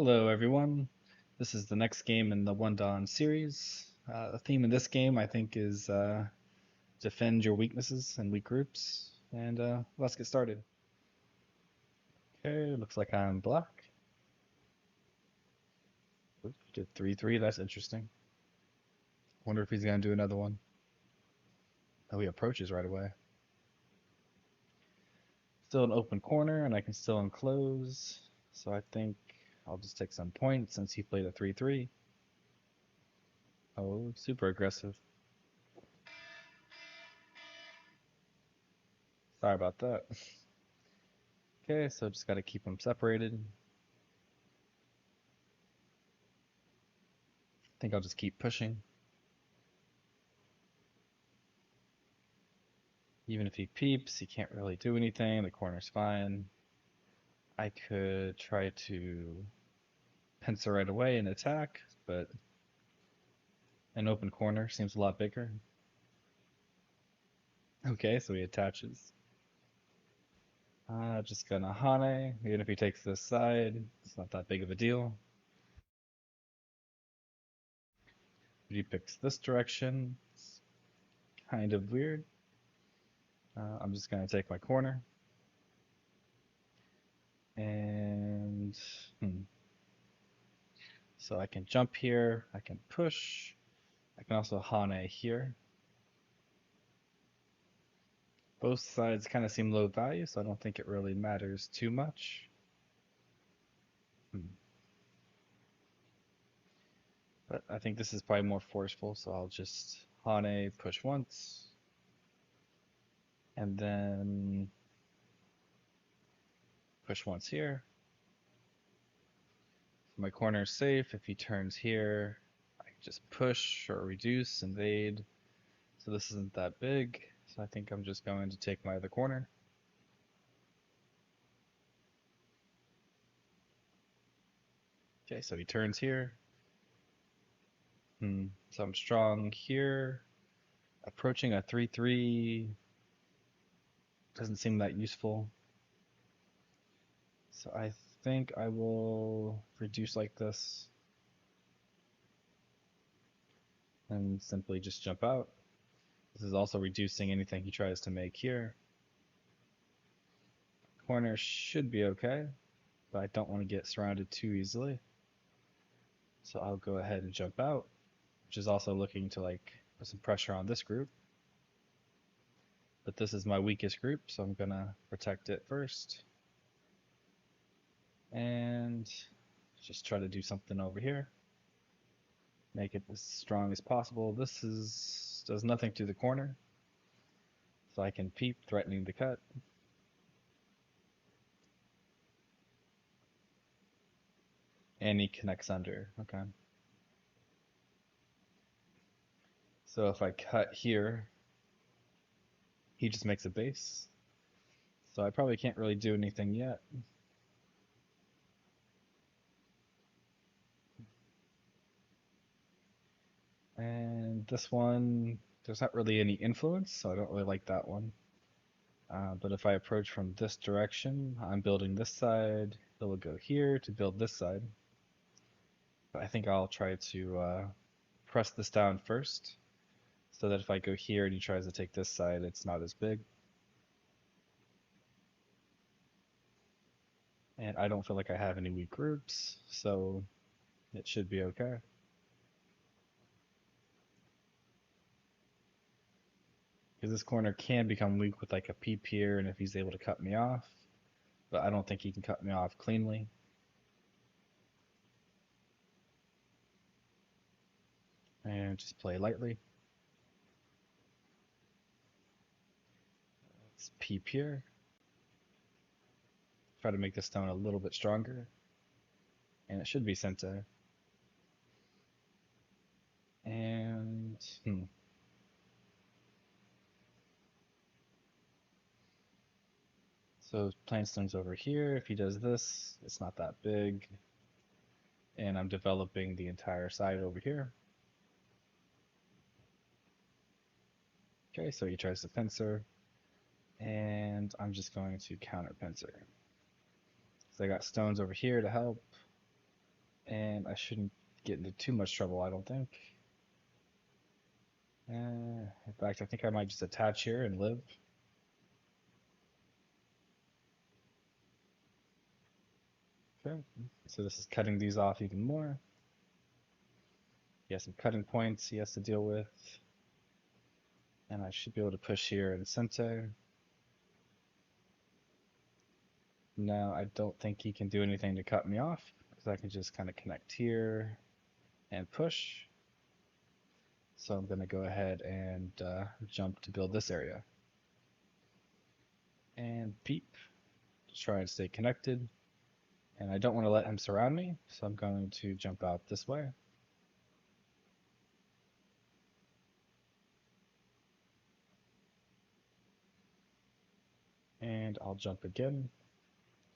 Hello, everyone. This is the next game in the One Dawn series. The theme in this game, I think, is defend your weaknesses and weak groups. And let's get started. Okay, looks like I'm black. Oops, did 3-3. That's interesting. Wonder if he's gonna do another one. Oh, he approaches right away. Still an open corner, and I can still enclose. So I think I'll just take some points since he played a 3-3. Oh, super aggressive. Sorry about that. Okay, so just gotta keep them separated. Think I'll just keep pushing. Even if he peeps, he can't really do anything. The corner's fine. I could try to pincer right away and attack, but an open corner seems a lot bigger. Okay, so he attaches. Just gonna Hane. Even if he takes this side, it's not that big of a deal. But he picks this direction. It's kind of weird. I'm just gonna take my corner. And so I can jump here. I can push. I can also Hane here. Both sides kind of seem low value, so I don't think it really matters too much. But I think this is probably more forceful, so I'll just Hane push once, and then push once here. So my corner is safe. If he turns here, I can just push or reduce, invade. So this isn't that big, so I think I'm just going to take my other corner. Okay, so he turns here. So I'm strong here. Approaching a 3-3 doesn't seem that useful. So I think I will reduce like this and simply just jump out. This is also reducing anything he tries to make here. Corner should be okay, but I don't want to get surrounded too easily. So I'll go ahead and jump out, which is also looking to like put some pressure on this group. But this is my weakest group, so I'm gonna protect it first. And just try to do something over here. Make it as strong as possible. This does nothing to the corner, so I can peep, threatening the cut. And he connects under. Okay. So if I cut here, he just makes a base. So I probably can't really do anything yet. And this one, there's not really any influence, so I don't really like that one. But if I approach from this direction, I'm building this side. It will go here to build this side. But I think I'll try to press this down first, so that if I go here and he tries to take this side, it's not as big. And I don't feel like I have any weak groups, so it should be okay. Because this corner can become weak with like a peep here, and if he's able to cut me off, but I don't think he can cut me off cleanly. And just play lightly. Let's peep here. Try to make the stone a little bit stronger. And it should be Sente. And so playing stones over here. If he does this, it's not that big. And I'm developing the entire side over here. Okay, so he tries to pincer. And I'm just going to counter pincer. So I got stones over here to help. And I shouldn't get into too much trouble, I don't think. In fact, I think I might just attach here and live. Okay, so this is cutting these off even more. He has some cutting points he has to deal with. And I should be able to push here and center. Now I don't think he can do anything to cut me off because I can just kind of connect here and push. So I'm going to go ahead and jump to build this area. And peep, just try and stay connected. And I don't want to let him surround me, so I'm going to jump out this way. And I'll jump again,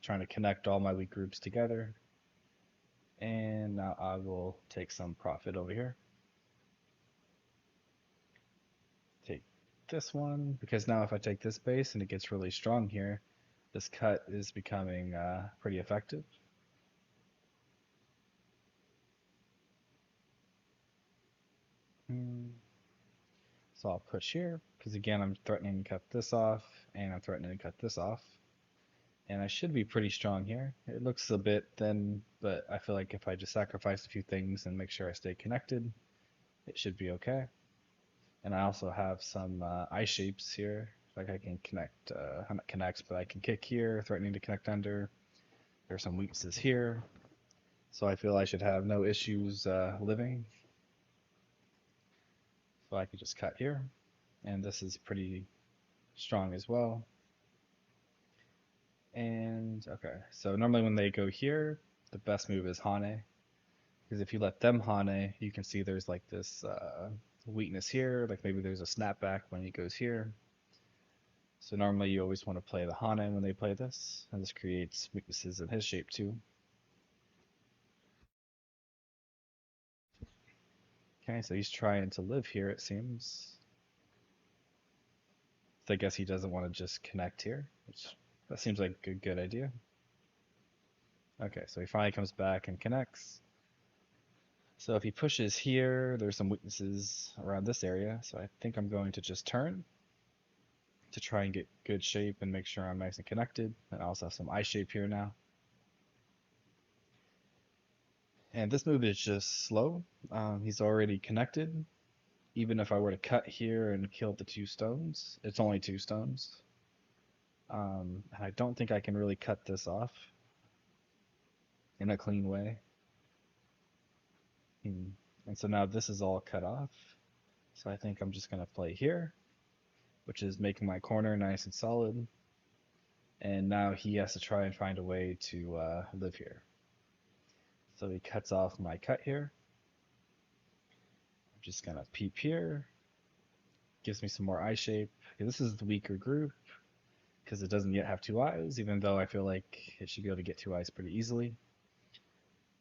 trying to connect all my weak groups together. And now I will take some profit over here. Take this one, because now if I take this base and it gets really strong here, this cut is becoming pretty effective. So I'll push here, because again I'm threatening to cut this off, and I'm threatening to cut this off. And I should be pretty strong here. It looks a bit thin, but I feel like if I just sacrifice a few things and make sure I stay connected, it should be okay. And I also have some eye shapes here. Like I can connect, not connects, but I can kick here, threatening to connect under. There's some weaknesses here. So I feel I should have no issues living. So I can just cut here. And this is pretty strong as well. And okay, so normally when they go here, the best move is Hane. Because if you let them Hane, you can see there's like this weakness here, like maybe there's a snapback when he goes here. So normally you always want to play the Hane when they play this, and this creates weaknesses in his shape too. Okay, so he's trying to live here, it seems. So I guess he doesn't want to just connect here, which that seems like a good idea. Okay, so he finally comes back and connects. So if he pushes here, there's some weaknesses around this area, so I think I'm going to just turn to try and get good shape and make sure I'm nice and connected. And I also have some eye shape here now. And this move is just slow. He's already connected. Even if I were to cut here and kill the 2 stones, it's only 2 stones. And I don't think I can really cut this off in a clean way. And so now this is all cut off. So I think I'm just going to play here, which is making my corner nice and solid. And now he has to try and find a way to live here. So he cuts off my cut here. I'm just going to peep here. Gives me some more eye shape. Okay, this is the weaker group because it doesn't yet have 2 eyes, even though I feel like it should be able to get 2 eyes pretty easily.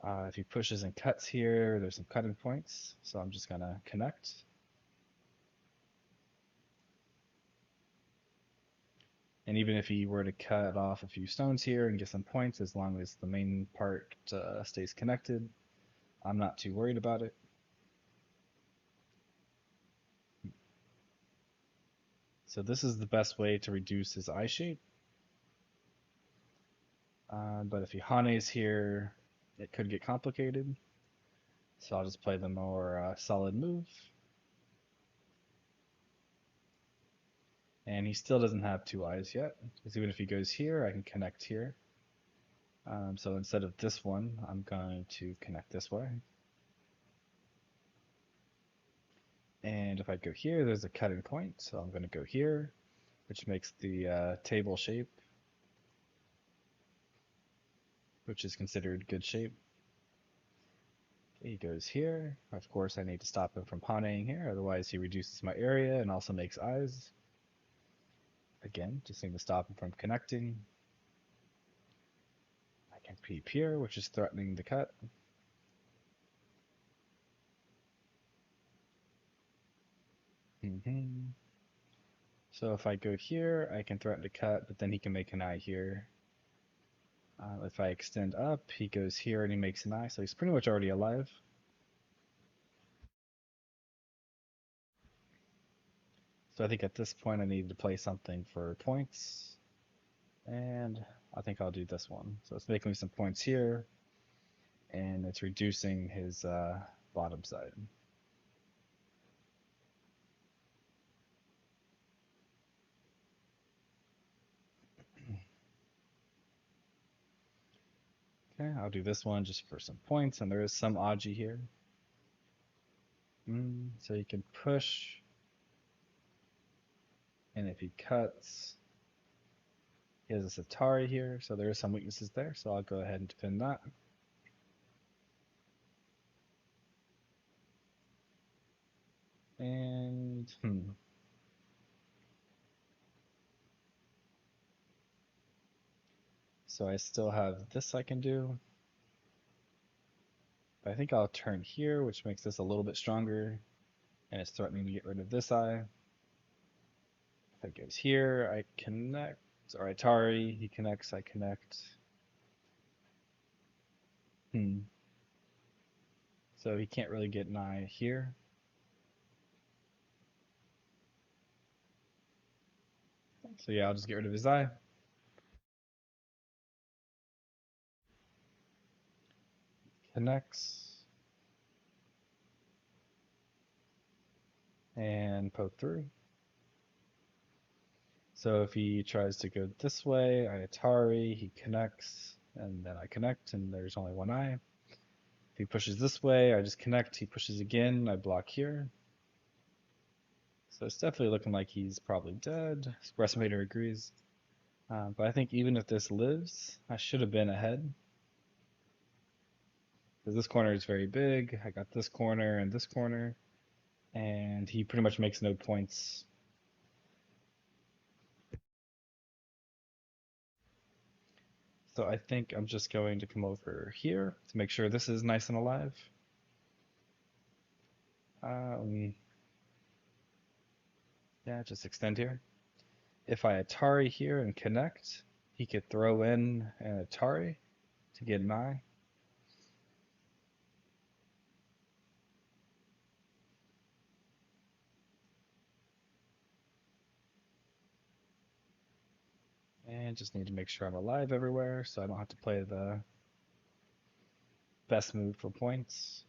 If he pushes and cuts here, there's some cutting points, so I'm just going to connect. And even if he were to cut off a few stones here and get some points, as long as the main part stays connected, I'm not too worried about it. So this is the best way to reduce his eye shape. But if he Hanes here, it could get complicated. So I'll just play the more solid move. And he still doesn't have 2 eyes yet, because even if he goes here, I can connect here. So instead of this one, I'm going to connect this way. And if I go here, there's a cutting point, so I'm going to go here, which makes the table shape, which is considered good shape. He goes here. Of course, I need to stop him from pawning here, otherwise he reduces my area and also makes eyes. Again, just need to stop him from connecting. I can peep here, which is threatening the cut. So if I go here, I can threaten to cut, but then he can make an eye here. If I extend up, he goes here and he makes an eye, so he's pretty much already alive. So I think at this point I need to play something for points, and I think I'll do this one. So it's making me some points here, and it's reducing his bottom side. Okay, I'll do this one just for some points, and there is some Aji here. So you can push, and if he cuts, he has a Satari here, so there are some weaknesses there, so I'll go ahead and defend that. And, So I still have this I can do. But I think I'll turn here, which makes this a little bit stronger, and it's threatening to get rid of this eye. If it goes here, I connect, or Atari, he connects, I connect. So he can't really get an eye here. So yeah, I'll just get rid of his eye. Connects. And poke through. So if he tries to go this way, I Atari, he connects, and then I connect, and there's only one eye. If he pushes this way, I just connect, he pushes again, I block here. So it's definitely looking like he's probably dead. Expressmator agrees. But I think even if this lives, I should have been ahead. Because this corner is very big. I got this corner and this corner. And he pretty much makes no points. So I think I'm just going to come over here to make sure this is nice and alive. Yeah, just extend here. If I Atari here and connect, he could throw in an Atari to get an eye. And just need to make sure I'm alive everywhere so I don't have to play the best move for points.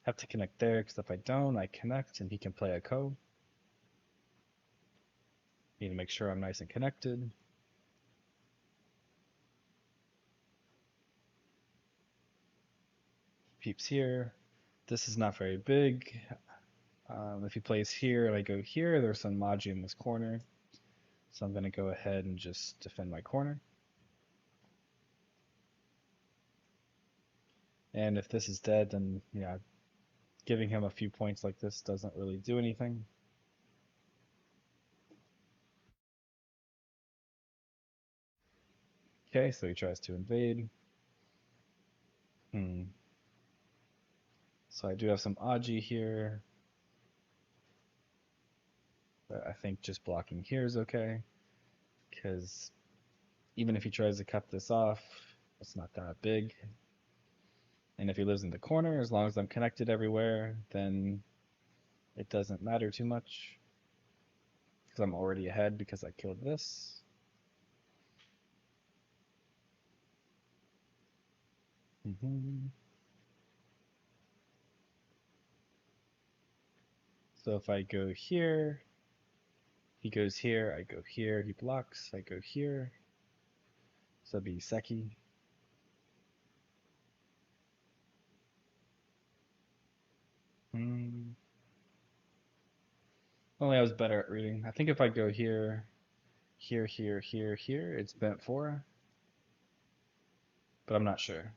Have to connect there because if I don't, I connect and he can play a ko. Need to make sure I'm nice and connected. Peeps here. This is not very big. If he plays here and I go here, there's some Maji in this corner. So I'm going to go ahead and just defend my corner. And if this is dead, then yeah, giving him a few points like this doesn't really do anything. Okay, so he tries to invade. So I do have some Aji here. But I think just blocking here is okay. Because even if he tries to cut this off, it's not that big. And if he lives in the corner, as long as I'm connected everywhere, then it doesn't matter too much. Because I'm already ahead because I killed this. So if I go here, he goes here, I go here, he blocks, I go here. So that'd be seki. Only I was better at reading. I think if I go here, here, here, here, here, it's bent 4. But I'm not sure.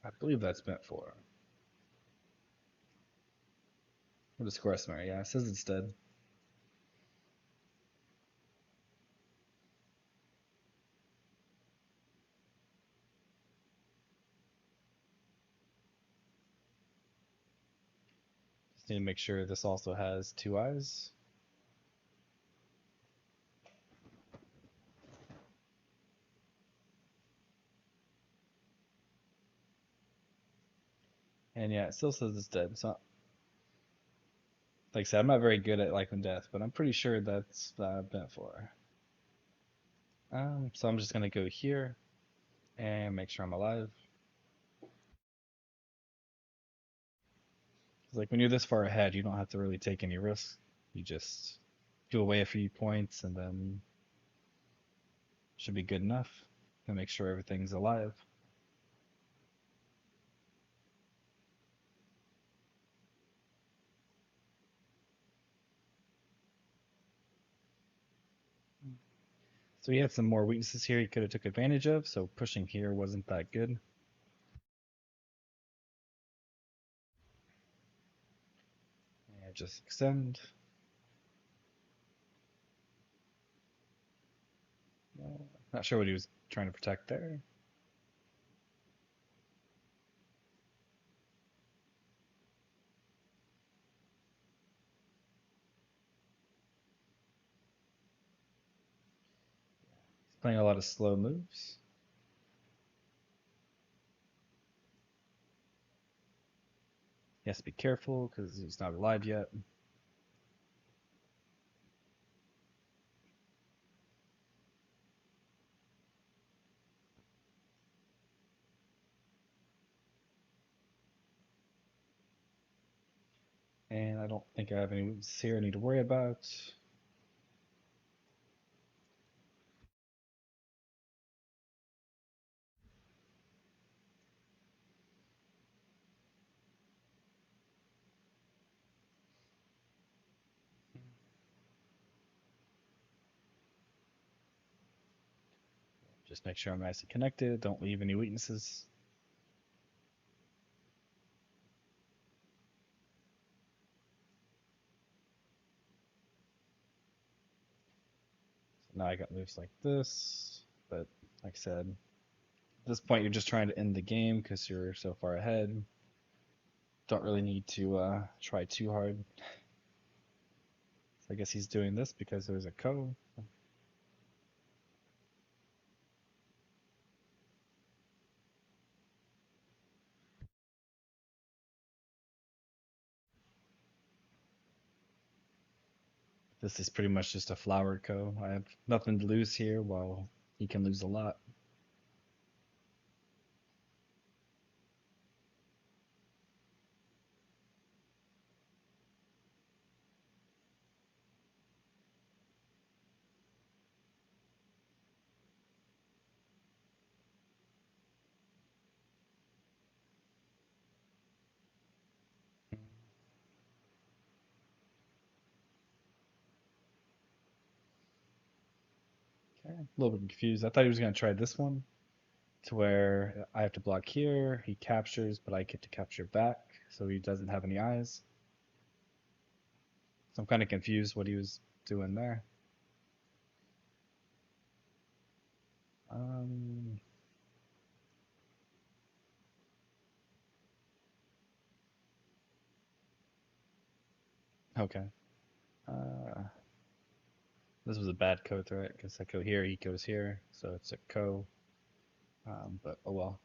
I believe that's bent 4. What is Squaresmare? Yeah, it says it's dead. Need to make sure this also has two eyes. And yeah, it still says it's dead. So, like I said, I'm not very good at life and death, but I'm pretty sure that's been for. So I'm just gonna go here and make sure I'm alive. Like when you're this far ahead, you don't have to really take any risks. You just do away a few points and then should be good enough to make sure everything's alive. So he had some more weaknesses here he could have took advantage of, so pushing here wasn't that good. And just extend. Not sure what he was trying to protect there. He's playing a lot of slow moves. He has to be careful because he's not alive yet. And I don't think I have any weaknesses here I need to worry about. Just make sure I'm nicely connected. Don't leave any weaknesses. So now I got moves like this. But like I said, at this point you're just trying to end the game because you're so far ahead. Don't really need to try too hard. So I guess he's doing this because there's a ko. This is pretty much just a flowered ko. I have nothing to lose here while he can lose a lot. Okay, a little bit confused. I thought he was going to try this one to where I have to block here. He captures, but I get to capture back, so he doesn't have any eyes. So I'm kind of confused what he was doing there. Um, okay. Uh, this was a bad ko threat because I go here, he goes here, so it's a ko. But oh well.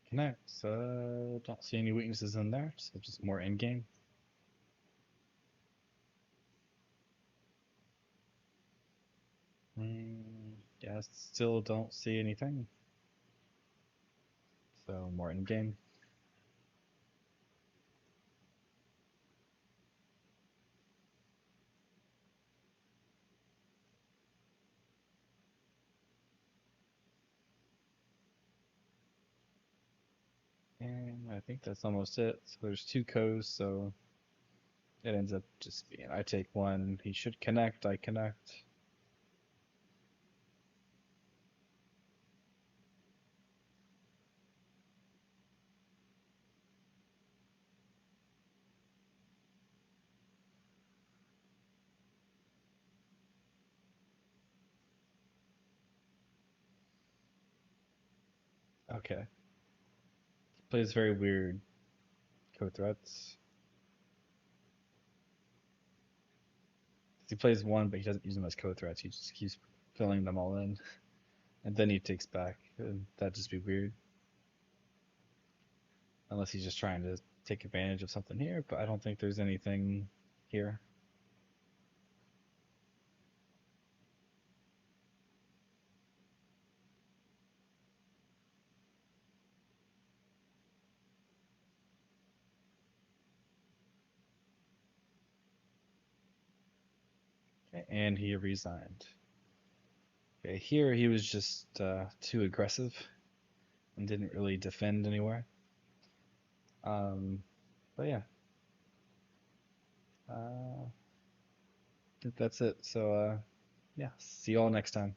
Connect. So don't see any weaknesses in there, so just more in game. Yeah, still don't see anything. So more in game. And I think that's almost it. So there's two co's, so it ends up just being I take one, he should connect, I connect. Okay. Plays very weird code threats. He plays one, but he doesn't use them as code threats. He just keeps filling them all in, and then he takes back. And that'd just be weird, unless he's just trying to take advantage of something here. But I don't think there's anything here. Okay, and he resigned. Okay, here he was just too aggressive and didn't really defend anywhere. Um, but yeah, I think that's it. So yeah, see you all next time.